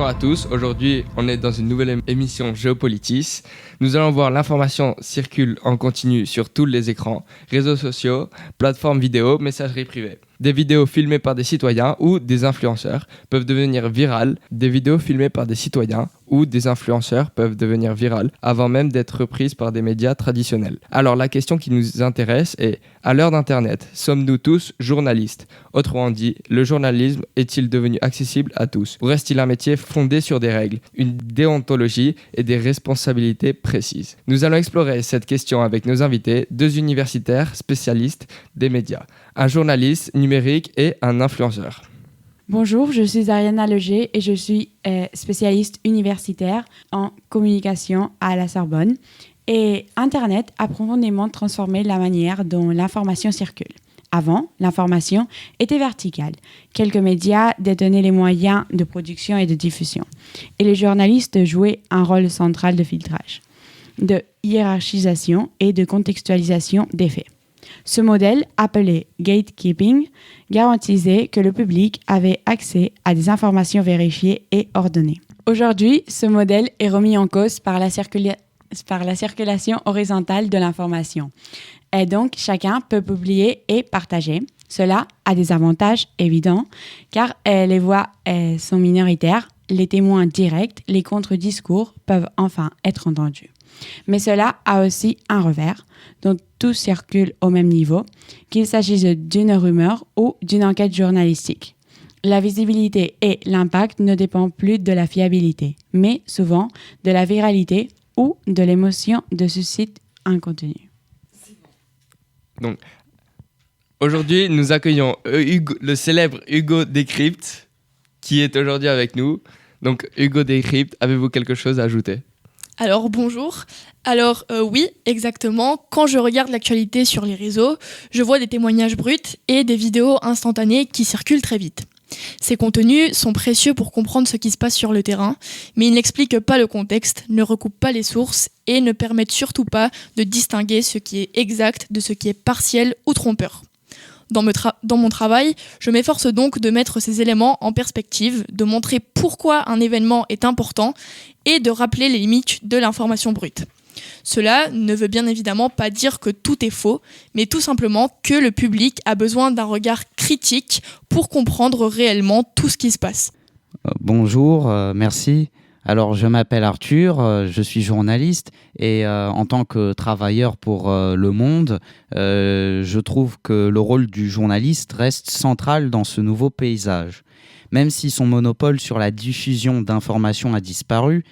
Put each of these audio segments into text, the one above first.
Bonjour à tous, aujourd'hui on est dans une nouvelle émission Géopolitis. Nous allons voir l'information circule en continu sur tous les écrans, réseaux sociaux, plateformes vidéo, messagerie privée. Des vidéos filmées par des citoyens ou des influenceurs peuvent devenir virales. Des vidéos filmées par des citoyens ou des influenceurs peuvent devenir virales avant même d'être reprises par des médias traditionnels. Alors la question qui nous intéresse est, à l'heure d'Internet, sommes-nous tous journalistes ? Autrement dit, le journalisme est-il devenu accessible à tous ? Ou reste-t-il un métier fondé sur des règles, une déontologie et des responsabilités précises ? Nous allons explorer cette question avec nos invités, deux universitaires spécialistes des médias, un journaliste numérique et un influenceur. Bonjour, je suis Ariana Leger et je suis spécialiste universitaire en communication à la Sorbonne. Et Internet a profondément transformé la manière dont l'information circule. Avant, l'information était verticale. Quelques médias détenaient les moyens de production et de diffusion. Et les journalistes jouaient un rôle central de filtrage, de hiérarchisation et de contextualisation des faits. Ce modèle, appelé gatekeeping, garantissait que le public avait accès à des informations vérifiées et ordonnées. Aujourd'hui, ce modèle est remis en cause par la circulation horizontale de l'information. Et donc, chacun peut publier et partager. Cela a des avantages évidents, car les voix sont minoritaires, les témoins directs, les contre-discours peuvent enfin être entendus. Mais cela a aussi un revers, dont tout circule au même niveau, qu'il s'agisse d'une rumeur ou d'une enquête journalistique. La visibilité et l'impact ne dépendent plus de la fiabilité, mais souvent de la viralité ou de l'émotion de suscite un contenu. Donc, aujourd'hui, nous accueillons le célèbre Hugo Décrypte, qui est aujourd'hui avec nous. Donc, Hugo Décrypte, avez-vous quelque chose à ajouter ? Alors bonjour, oui exactement, quand je regarde l'actualité sur les réseaux, je vois des témoignages bruts et des vidéos instantanées qui circulent très vite. Ces contenus sont précieux pour comprendre ce qui se passe sur le terrain, mais ils n'expliquent pas le contexte, ne recoupent pas les sources et ne permettent surtout pas de distinguer ce qui est exact de ce qui est partiel ou trompeur. Dans mon travail, je m'efforce donc de mettre ces éléments en perspective, de montrer pourquoi un événement est important et de rappeler les limites de l'information brute. Cela ne veut bien évidemment pas dire que tout est faux, mais tout simplement que le public a besoin d'un regard critique pour comprendre réellement tout ce qui se passe. Bonjour, merci. Alors, je m'appelle Arthur, je suis journaliste et en tant que travailleur pour Le Monde, je trouve que le rôle du journaliste reste central dans ce nouveau paysage. Même si son monopole sur la diffusion d'informations a disparu,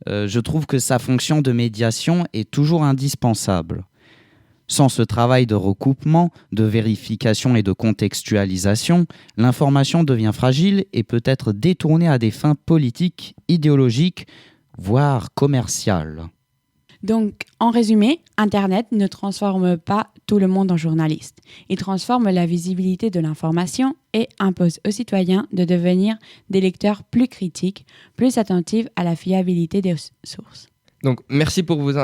je trouve que sa fonction de médiation est toujours indispensable. Sans ce travail de recoupement, de vérification et de contextualisation, l'information devient fragile et peut être détournée à des fins politiques, idéologiques, voire commerciales. Donc, en résumé, Internet ne transforme pas tout le monde en journaliste. Il transforme la visibilité de l'information et impose aux citoyens de devenir des lecteurs plus critiques, plus attentifs à la fiabilité des sources. Donc, merci pour vos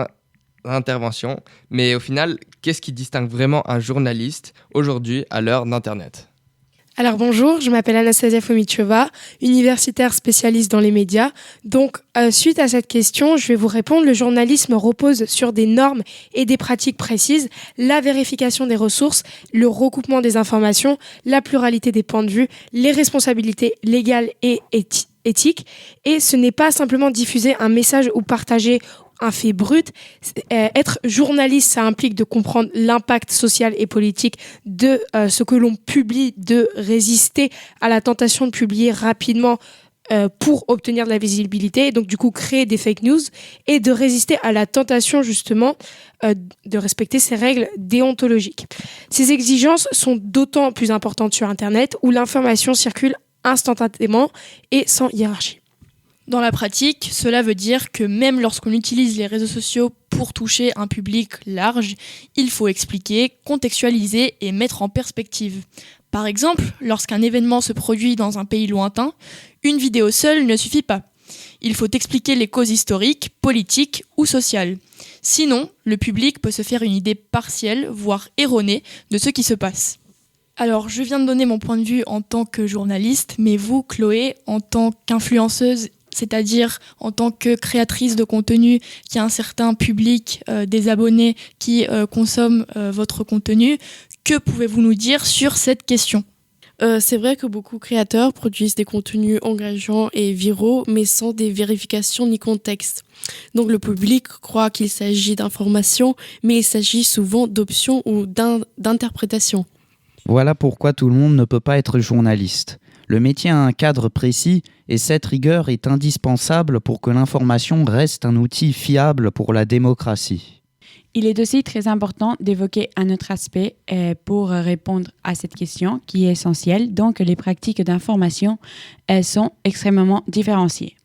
interventions. Mais au final, qu'est-ce qui distingue vraiment un journaliste aujourd'hui à l'heure d'Internet ? Alors bonjour, je m'appelle Anastasia Fomicheva, universitaire spécialiste dans les médias. Donc, suite à cette question, je vais vous répondre. Le journalisme repose sur des normes et des pratiques précises, la vérification des ressources, le recoupement des informations, la pluralité des points de vue, les responsabilités légales et éthiques. Et ce n'est pas simplement diffuser un message ou partager un fait brut. Être journaliste, ça implique de comprendre l'impact social et politique de ce que l'on publie, de résister à la tentation de publier rapidement pour obtenir de la visibilité, et donc du coup créer des fake news, et de résister à la tentation justement de respecter ces règles déontologiques. Ces exigences sont d'autant plus importantes sur Internet, où l'information circule instantanément et sans hiérarchie. Dans la pratique, cela veut dire que même lorsqu'on utilise les réseaux sociaux pour toucher un public large, il faut expliquer, contextualiser et mettre en perspective. Par exemple, lorsqu'un événement se produit dans un pays lointain, une vidéo seule ne suffit pas. Il faut expliquer les causes historiques, politiques ou sociales. Sinon, le public peut se faire une idée partielle, voire erronée, de ce qui se passe. Alors, je viens de donner mon point de vue en tant que journaliste, mais vous, Chloé, en tant qu'influenceuse c'est-à-dire en tant que créatrice de contenu qui a un certain public, des abonnés qui consomment votre contenu. Que pouvez-vous nous dire sur cette question ? C'est vrai que beaucoup de créateurs produisent des contenus engageants et viraux, mais sans des vérifications ni contexte. Donc le public croit qu'il s'agit d'informations, mais il s'agit souvent d'options ou d'interprétations. Voilà pourquoi tout le monde ne peut pas être journaliste. Le métier a un cadre précis et cette rigueur est indispensable pour que l'information reste un outil fiable pour la démocratie. Il est aussi très important d'évoquer un autre aspect pour répondre à cette question qui est essentielle. Donc, les pratiques d'information sont extrêmement différenciées.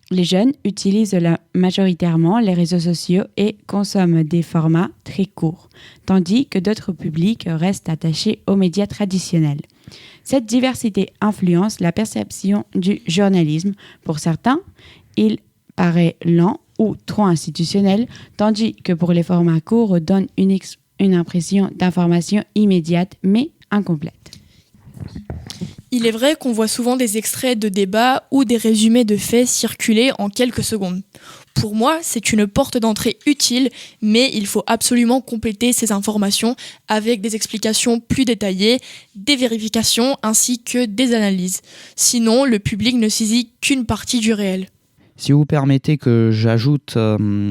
Les jeunes utilisent majoritairement les réseaux sociaux et consomment des formats très courts, tandis que d'autres publics restent attachés aux médias traditionnels. Cette diversité influence la perception du journalisme. Pour certains, il paraît lent ou trop institutionnel, tandis que pour les formats courts, donne une impression d'information immédiate mais incomplète. Il est vrai qu'on voit souvent des extraits de débats ou des résumés de faits circuler en quelques secondes. Pour moi, c'est une porte d'entrée utile, mais il faut absolument compléter ces informations avec des explications plus détaillées, des vérifications ainsi que des analyses. Sinon, le public ne saisit qu'une partie du réel. Si vous permettez que j'ajoute,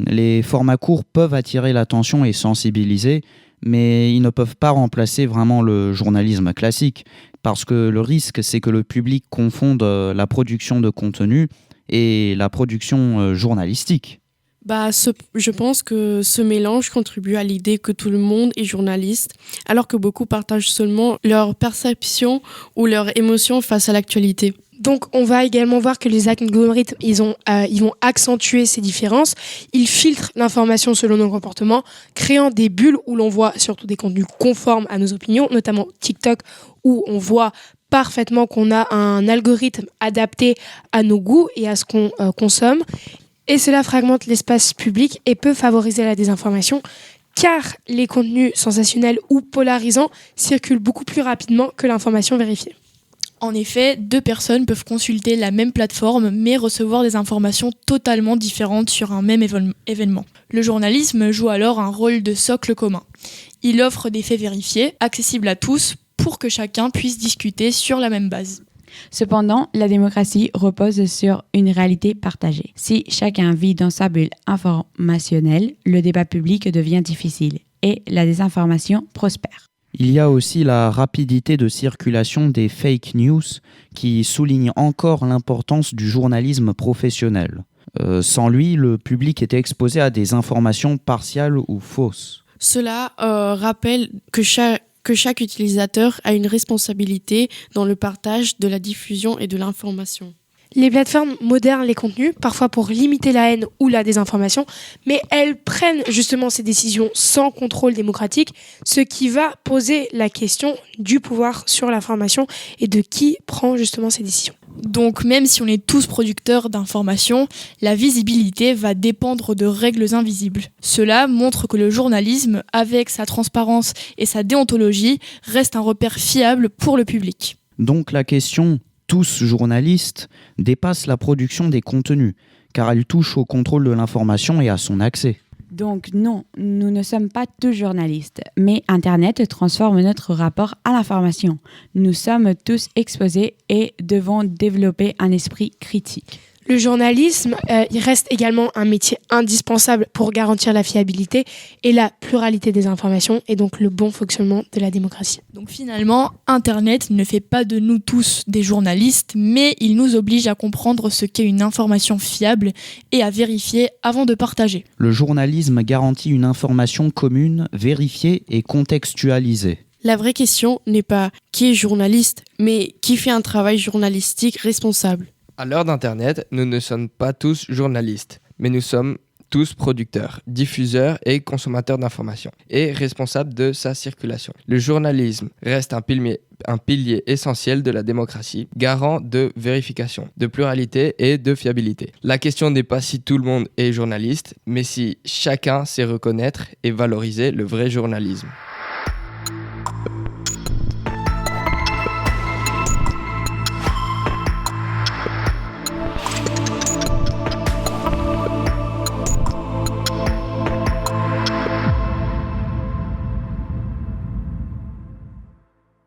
les formats courts peuvent attirer l'attention et sensibiliser, mais ils ne peuvent pas remplacer vraiment le journalisme classique, parce que le risque, c'est que le public confonde la production de contenu et la production journalistique. Je pense que ce mélange contribue à l'idée que tout le monde est journaliste, alors que beaucoup partagent seulement leur perception ou leurs émotions face à l'actualité. Donc, on va également voir que les algorithmes, ils vont accentuer ces différences. Ils filtrent l'information selon nos comportements, créant des bulles où l'on voit surtout des contenus conformes à nos opinions, notamment TikTok, où on voit parfaitement qu'on a un algorithme adapté à nos goûts et à ce qu'on consomme. Et cela fragmente l'espace public et peut favoriser la désinformation, car les contenus sensationnels ou polarisants circulent beaucoup plus rapidement que l'information vérifiée. En effet, deux personnes peuvent consulter la même plateforme mais recevoir des informations totalement différentes sur un même événement. Le journalisme joue alors un rôle de socle commun. Il offre des faits vérifiés, accessibles à tous, pour que chacun puisse discuter sur la même base. Cependant, la démocratie repose sur une réalité partagée. Si chacun vit dans sa bulle informationnelle, le débat public devient difficile et la désinformation prospère. Il y a aussi la rapidité de circulation des fake news qui souligne encore l'importance du journalisme professionnel. Sans lui, le public était exposé à des informations partiales ou fausses. Cela rappelle que chaque utilisateur a une responsabilité dans le partage de la diffusion et de l'information. Les plateformes modèrent les contenus, parfois pour limiter la haine ou la désinformation, mais elles prennent justement ces décisions sans contrôle démocratique, ce qui va poser la question du pouvoir sur l'information et de qui prend justement ces décisions. Donc même si on est tous producteurs d'informations, la visibilité va dépendre de règles invisibles. Cela montre que le journalisme, avec sa transparence et sa déontologie, reste un repère fiable pour le public. Donc la question « tous journalistes » dépasse la production des contenus, car elle touche au contrôle de l'information et à son accès. Donc non, nous ne sommes pas tous journalistes, mais Internet transforme notre rapport à l'information. Nous sommes tous exposés et devons développer un esprit critique. Le journalisme, il reste également un métier indispensable pour garantir la fiabilité et la pluralité des informations et donc le bon fonctionnement de la démocratie. Donc finalement, Internet ne fait pas de nous tous des journalistes, mais il nous oblige à comprendre ce qu'est une information fiable et à vérifier avant de partager. Le journalisme garantit une information commune, vérifiée et contextualisée. La vraie question n'est pas qui est journaliste, mais qui fait un travail journalistique responsable. À l'heure d'Internet, nous ne sommes pas tous journalistes, mais nous sommes tous producteurs, diffuseurs et consommateurs d'informations, et responsables de sa circulation. Le journalisme reste un pilier essentiel de la démocratie, garant de vérification, de pluralité et de fiabilité. La question n'est pas si tout le monde est journaliste, mais si chacun sait reconnaître et valoriser le vrai journalisme.